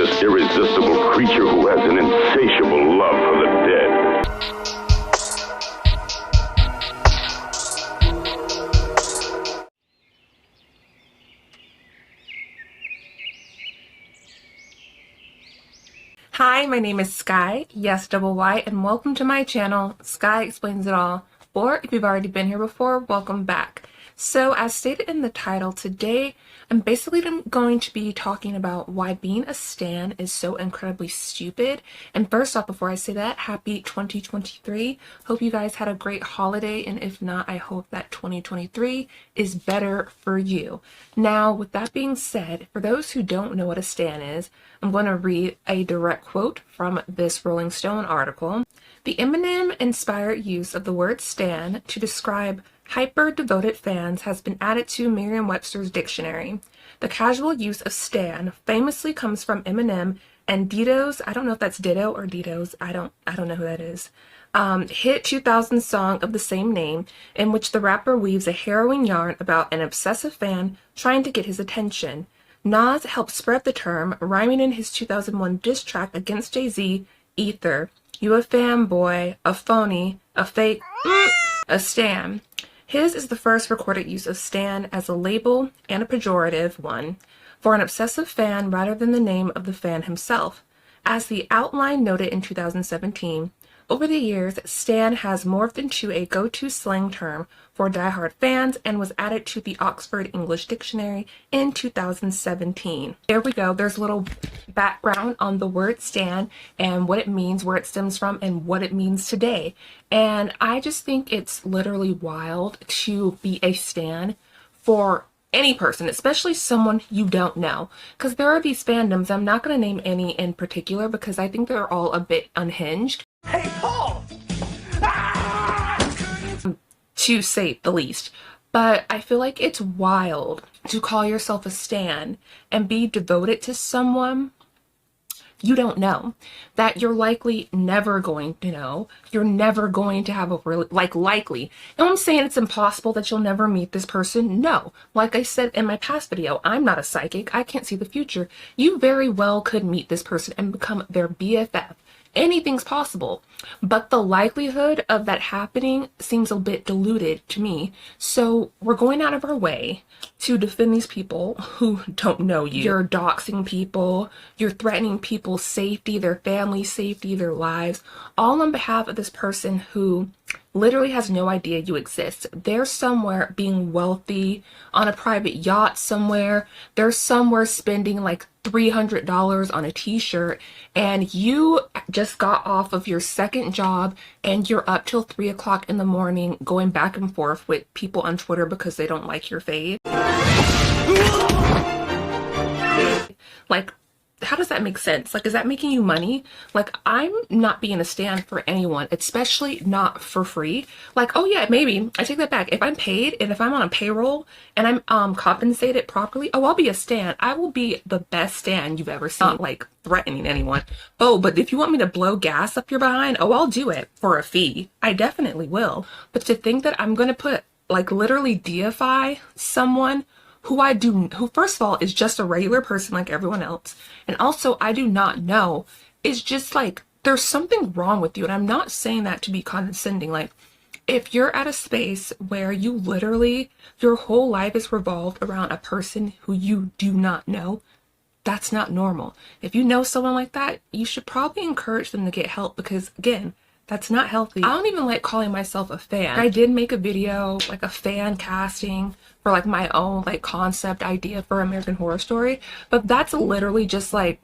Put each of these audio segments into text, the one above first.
this irresistible creature who has an insatiable love for the dead. Hi, my name is Sky, yes, double Y, and welcome to my channel, Sky Explains It All, or if you've already been here before, welcome back. So, as stated in the title, today I'm basically going to be talking about why being a stan is so incredibly stupid. And first off, before I say that, happy 2023. Hope you guys had a great holiday, and if not, I hope that 2023 is better for you. Now, with that being said, for those who don't know what a stan is, I'm going to read a direct quote from this Rolling Stone article. The Eminem-inspired use of the word stan to describe hyper-devoted fans has been added to Merriam-Webster's dictionary. The casual use of stan famously comes from Eminem and Ditto's, I don't know if that's Ditto or Ditto's, I don't know who that is, hit 2000 song of the same name, in which the rapper weaves a harrowing yarn about an obsessive fan trying to get his attention. Nas helped spread the term, rhyming in his 2001 diss track against Jay-Z, Ether. You a fanboy, a phony, a fake, a stan. His is the first recorded use of stan as a label, and a pejorative one, for an obsessive fan rather than the name of the fan himself. As the outline noted in 2017, over the years, stan has morphed into a go-to slang term for diehard fans and was added to the Oxford English Dictionary in 2017. There we go. There's a little background on the word stan and what it means, where it stems from, and what it means today. And I just think it's literally wild to be a stan for any person, especially someone you don't know, because there are these fandoms. I'm not going to name any in particular because I think they're all a bit unhinged. Hey, Paul! To say the least. But I feel like it's wild to call yourself a stan and be devoted to someone you don't know, that you're likely never going to know. You're never going to have a really, likely. And I'm saying it's impossible that you'll never meet this person. No. Like I said in my past video, I'm not a psychic. I can't see the future. You very well could meet this person and become their BFF. Anything's possible, but the likelihood of that happening seems a bit diluted to me. So we're going out of our way to defend these people who don't know you. You're doxing people, you're threatening people's safety, their family's safety, their lives, all on behalf of this person who literally has no idea you exist. They're somewhere being wealthy on a private yacht somewhere. They're somewhere spending like $300 on a t-shirt, and you just got off of your second job and you're up till 3 o'clock in the morning going back and forth with people on Twitter because they don't like your fave. Like, how does that make sense? Like, is that making you money? Like, I'm not being a stan for anyone, especially not for free. Like, oh yeah, maybe, I take that back. If I'm paid and if I'm on a payroll and I'm compensated properly, oh, I'll be a stan. I will be the best stan you've ever seen. Not like threatening anyone. Oh, but if you want me to blow gas up your behind, oh, I'll do it for a fee. I definitely will. But to think that I'm gonna put, like, literally deify someone who first of all is just a regular person like everyone else, and also I do not know, is just like, there's something wrong with you. And I'm not saying that to be condescending. Like, if you're at a space where you literally, your whole life is revolved around a person who you do not know, that's not normal. If you know someone like that, you should probably encourage them to get help, because again, that's not healthy. I don't even like calling myself a fan. I did make a video, like a fan casting for like my own like concept idea for American Horror Story, but that's literally just like,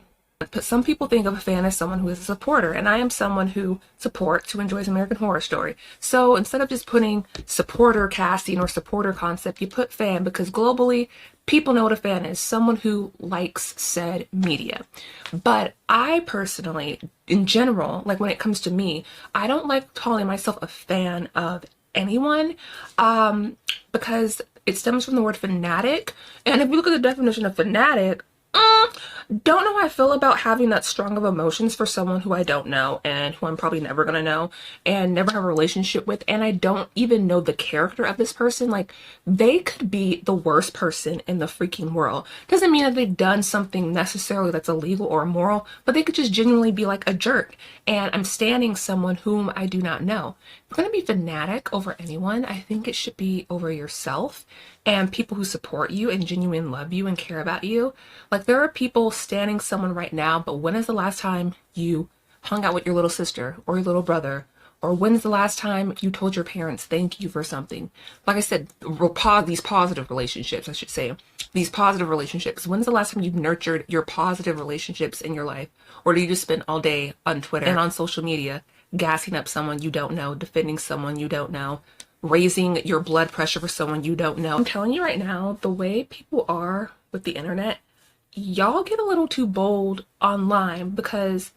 some people think of a fan as someone who is a supporter, and I am someone who supports, who enjoys American Horror Story. So instead of just putting supporter casting or supporter concept, you put fan, because globally people know what a fan is, someone who likes said media. But I personally, in general, like when it comes to me, I don't like calling myself a fan of anyone, because it stems from the word fanatic. And if we look at the definition of fanatic, Don't know how I feel about having that strong of emotions for someone who I don't know and who I'm probably never gonna know and never have a relationship with, and I don't even know the character of this person. Like, they could be the worst person in the freaking world. Doesn't mean that they've done something necessarily that's illegal or immoral, but they could just genuinely be like a jerk. And I'm standing someone whom I do not know. If you're gonna be fanatic over anyone, I think it should be over yourself and people who support you and genuinely love you and care about you. Like, there are people standing someone right now, but when is the last time you hung out with your little sister or your little brother? Or when's the last time you told your parents thank you for something? Like I said, these positive relationships, I should say, these positive relationships. When's the last time you've nurtured your positive relationships in your life? Or do you just spend all day on Twitter and on social media gassing up someone you don't know, defending someone you don't know, raising your blood pressure for someone you don't know? I'm telling you right now, the way people are with the internet, y'all get a little too bold online, because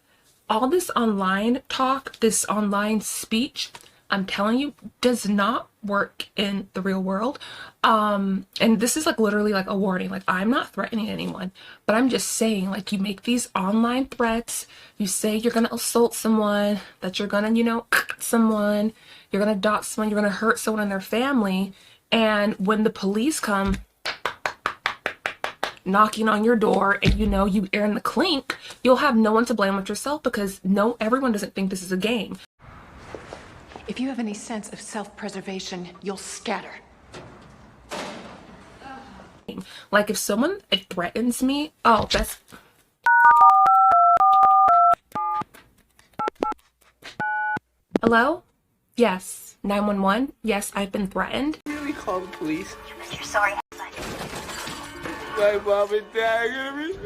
all this online talk, this online speech, I'm telling you, does not work in the real world. And this is like literally like a warning. Like, I'm not threatening anyone, but I'm just saying, like, you make these online threats, you say you're gonna assault someone, that you're gonna, someone, you're gonna dox someone, you're gonna hurt someone in their family, and when the police come knocking on your door and you air in the clink, you'll have no one to blame but yourself, because everyone doesn't think this is a game. If you have any sense of self-preservation, you'll scatter. Like, if someone threatens me, oh, that's... Hello? Yes. 911? Yes, I've been threatened. Really call the police? You're sorry. My mom and dad are gonna be so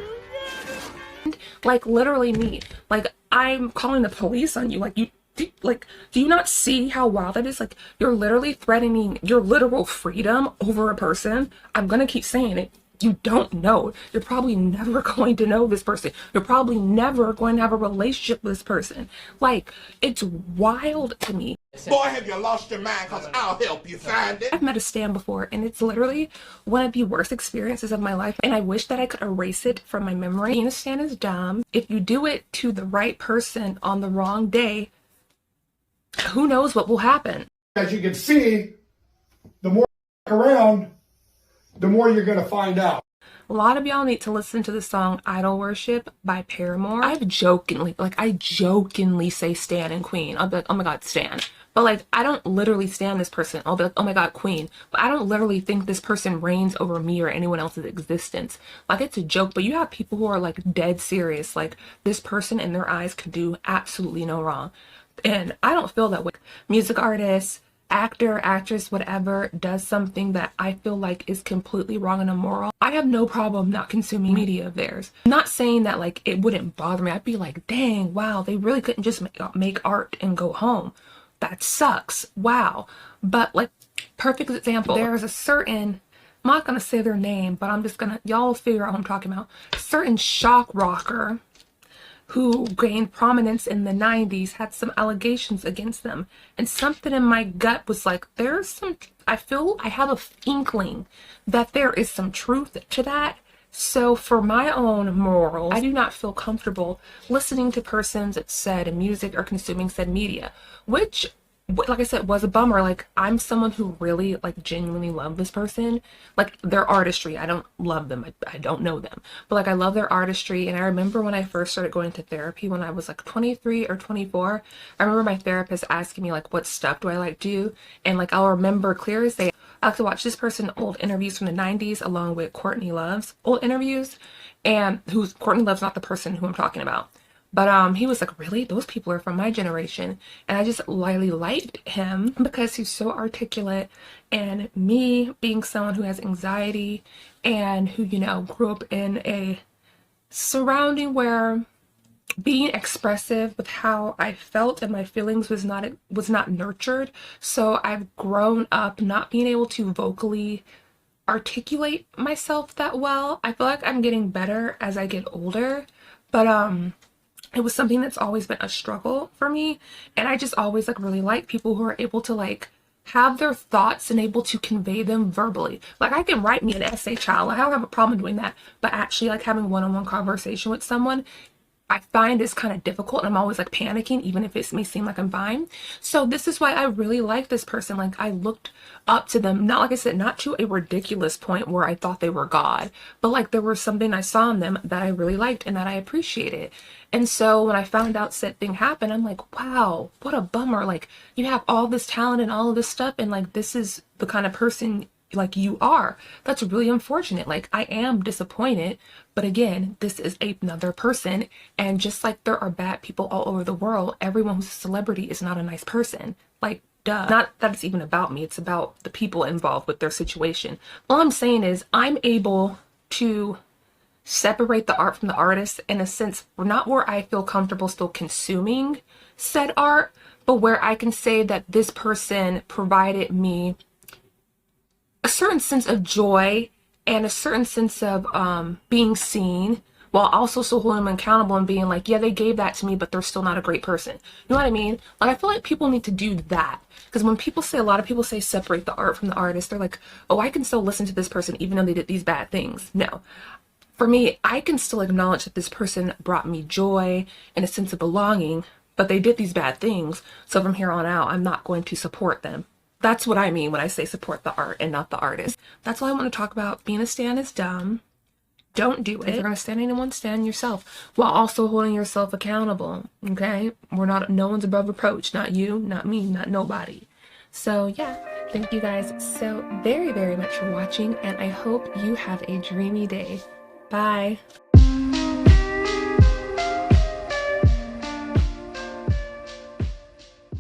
mad. Like, literally me. Like, I'm calling the police on you. Like, do you not see how wild that is? Like, you're literally threatening your literal freedom over a person. I'm gonna keep saying it. You don't know. You're probably never going to know this person. You're probably never going to have a relationship with this person. Like, it's wild to me. Boy, have you lost your mind, because I'll help you find it. I've met a stan before, and it's literally one of the worst experiences of my life, and I wish that I could erase it from my memory. Being a stan is dumb. If you do it to the right person on the wrong day, who knows what will happen. As you can see, the more around, the more you're going to find out. A lot of y'all need to listen to the song Idol Worship by Paramore. I jokingly say Stan and Queen. I'll be like, oh my god, Stan. But like, I don't literally stan this person. I'll be like, oh my god, Queen. But I don't literally think this person reigns over me or anyone else's existence. Like, it's a joke, but you have people who are like dead serious. Like, this person in their eyes can do absolutely no wrong. And I don't feel that way. Music artists, actor, actress, whatever, does something that I feel like is completely wrong and immoral, I have no problem not consuming media of theirs. I'm not saying that like it wouldn't bother me. I'd be like, dang, wow, they really couldn't just make art and go home. That sucks. Wow. But like, perfect example, there's a certain, I'm not gonna say their name, but I'm just gonna, y'all figure out what I'm talking about. A certain shock rocker who gained prominence in the 90s had some allegations against them, and something in my gut was like, I have a inkling that there is some truth to that. So for my own morals, I do not feel comfortable listening to persons that said music or consuming said media, which, like I said, was a bummer. Like, I'm someone who really like genuinely love this person, like their artistry. I don't love them, I don't know them, but like, I love their artistry. And I remember when I first started going to therapy when I was like 23 or 24, I remember my therapist asking me like, what stuff do I like to do? And like, I'll remember clear as day, I like to watch this person old interviews from the 90s along with Courtney Love's old interviews, and Courtney Love's not the person who I'm talking about. But he was like, really? Those people are from my generation. And I just really liked him because he's so articulate. And me being someone who has anxiety and who, grew up in a surrounding where being expressive with how I felt and my feelings was not nurtured. So I've grown up not being able to vocally articulate myself that well. I feel like I'm getting better as I get older. But it was something that's always been a struggle for me, and I just always like really like people who are able to like have their thoughts and able to convey them verbally. Like, I can write me an essay, child. Like, I don't have a problem doing that. But actually, like, having one-on-one conversation with someone, I find is kind of difficult, and I'm always like panicking, even if it may seem like I'm fine. So this is why I really like this person. Like, I looked up to them, not, like I said, not to a ridiculous point where I thought they were God, but like there was something I saw in them that I really liked and that I appreciated. And so when I found out said thing happened, I'm like, wow, what a bummer. Like, you have all this talent and all of this stuff, and like, this is the kind of person like you are. That's really unfortunate. Like, I am disappointed, but again, this is another person, and just like there are bad people all over the world, everyone who's a celebrity is not a nice person. Like, duh. Not that it's even about me, it's about the people involved with their situation. All I'm saying is I'm able to separate the art from the artist in a sense, not where I feel comfortable still consuming said art, but where I can say that this person provided me a certain sense of joy and a certain sense of being seen, while also still holding them accountable and being like, yeah, they gave that to me, but they're still not a great person. You know what I mean? Like, I feel like people need to do that. Because when people say, a lot of people say separate the art from the artist, they're like, oh, I can still listen to this person even though they did these bad things. No. For me, I can still acknowledge that this person brought me joy and a sense of belonging, but they did these bad things. So from here on out, I'm not going to support them. That's what I mean when I say support the art and not the artist. That's all I want to talk about. Being a stan is dumb. Don't do it. If you're going to stand anyone, stand yourself, while also holding yourself accountable, okay? No one's above reproach. Not you, not me, not nobody. So yeah, thank you guys so very, very much for watching, and I hope you have a dreamy day. Bye.